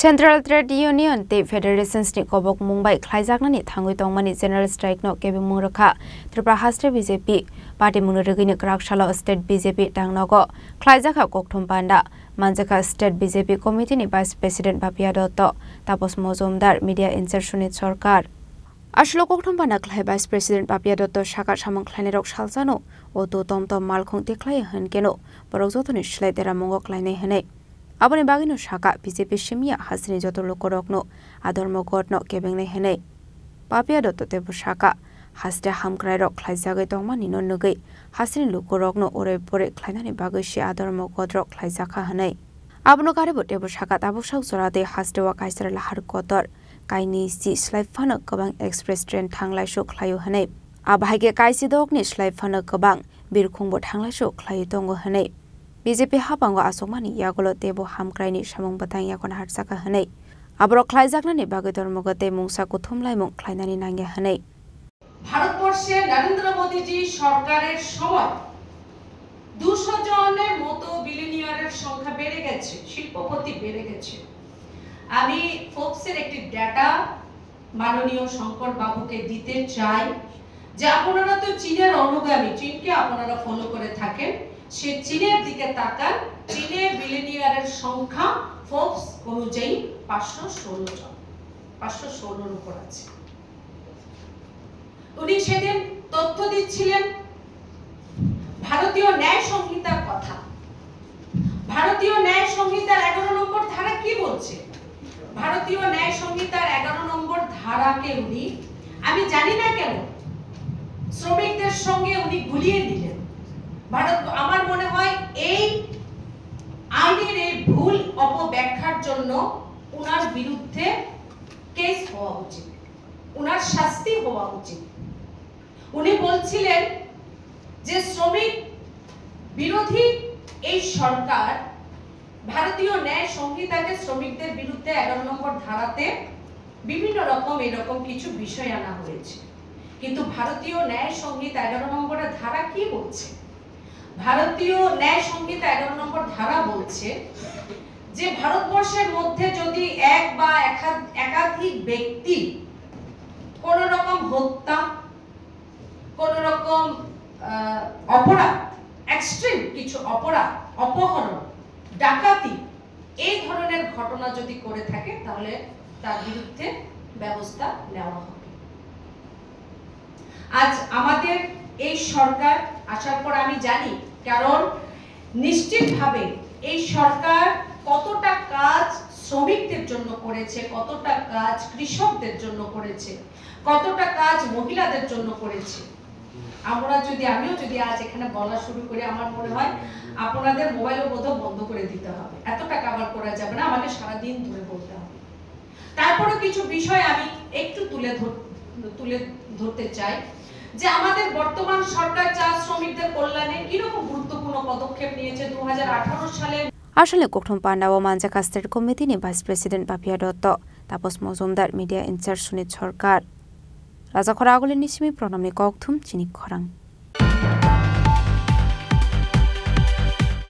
Central Trade Union the Federations ni kobok Mumbai khlaijaknani thangui tongmani general strike no kebe mungrakha Tripura Haste BJP party munurigini krakshala state BJP tangnogo khlaijakha kokthum panda manjaka state BJP committee ni vice president Bapia Dotto Tapos Mozumdar media insert Sunit Sarkar Ashlo kokthum panda khlai vice president Bapia Dotto shaka samang khlaini rok salsano oto tomtom malkhung te khlai hankeno borokjotoni shlaidera mongo khlainai hane Aboni bagino shaka BJP shimia hasini joto lokorokno adormo godno kebengnai henai Bapia Dotto tebo shaka hasde hamkrai rok khlaijagai tongmani no nugai hasini lokorokno ore pore khlainani bagai shi adormo godrok khlaijaka hanai abono garebo tebo shaka tabok jorade hasdewa kaisar lahar kotor kaini si slaifana kabang express train thanglai sho khlayo hanai abhaige kaisi dokni slaifana kabang birkhungbo thanglai sho khlayo tongo hanai BJP hapango asomani yagolo tebo hamkraini samung batang yakon harsaka hanai abro khlaijaknani bagoi ধর্মগতে মুংসা কুথুমলাই মুং khlainani nange hanai ভারতবর্ষে নরেন্দ্র মোদীজি সরকারের সময় 200 জনের মতো বিলিনিয়ারের সংখ্যা বেড়ে গেছে শিল্পপতি বেড়ে গেছে আমি ফোকসের একটি ডেটা মাননীয় শঙ্কর বাবুকে দিতে চাই যে আপনারা তো চীনের অনুগামী চীনকে আপনারা ফলো করে থাকেন সে চীনের দিকে তাকান চীনে বিলিনিয়ারের সংখ্যা ফোর্বস অনুযায়ী 516 জন 516 এর উপর আছে উনি সেদিন তথ্য দিচ্ছিলেন ভারতীয় ন্যায় সংহিতার কথা ভারতীয় ন্যায় সংহিতার 11 নম্বর ধারা কি বলছে ভারতীয় ন্যায় সংহিতার 11 নম্বর ধারাকে উনি আমি জানি না কেন শ্রমিকদের সঙ্গে উনি গুলিয়ে দিলেন ভারত আমার মনে হয় এই আইনের এই ভুল অপব্যাখ্যার জন্য উনার বিরুদ্ধে কেস হওয়া উচিত উনার শাস্তি হওয়া উচিত উনি বলছিলেন যে শ্রমিক বিরোধী এই সরকার ভারতীয় ন্যায় সংহিতাকে শ্রমিকদের বিরুদ্ধে 11 নম্বর ধারাতে বিভিন্ন রকম এরকম কিছু বিষয় আনা হয়েছে কিন্তু ভারতীয় ন্যায় সংহিতা 11 নম্বরের ধারা কি বলছে ভারতীয় ন্যায় সংহিতা 11 নম্বর ধারা বলছে যে ভারতবর্ষের মধ্যে যদি এক বা একাধিক ব্যক্তি কোন রকম হত্যা কোন রকম অপরাধ এক্সট্রিম কিছু অপরাধ অপহরণ ডাকাতি এই ধরনের ঘটনা যদি করে থাকে তাহলে তার বিরুদ্ধে ব্যবস্থা নেওয়া হবে আজ আমাদের এই সরকার আসার পর আমি জানি কারণ নিশ্চিতভাবে এই সরকার কতটা কাজ শ্রমিকদের জন্য করেছে কতটা কাজ কৃষকদের জন্য করেছে কতটা কাজ মহিলাদের জন্য করেছে আমিও যদি আজ এখানে বলা শুরু করি আমার মনে হয় আপনাদের মোবাইলও বোধহয় বন্ধ করে দিতে হবে এতটা কভার করা যাবে না আমাকে সারা দিন ধরে বলতে হবে তারপরে কিছু বিষয় আমি একটু তুলে ধরতে চাই যে আমাদের বর্তমান সরকার চা শ্রমিকদের কল্যাণে কি রকম গুরুত্বপূর্ণ পদক্ষেপ নিয়েছে 2018 সালে আসলে kokthum panda o manjaka state committee ni vice president Bapia Dotto Tapos Mozumdar media insert Sunit Sarkar Raja Khoraguli nisimi pronamni kokthum chini khorang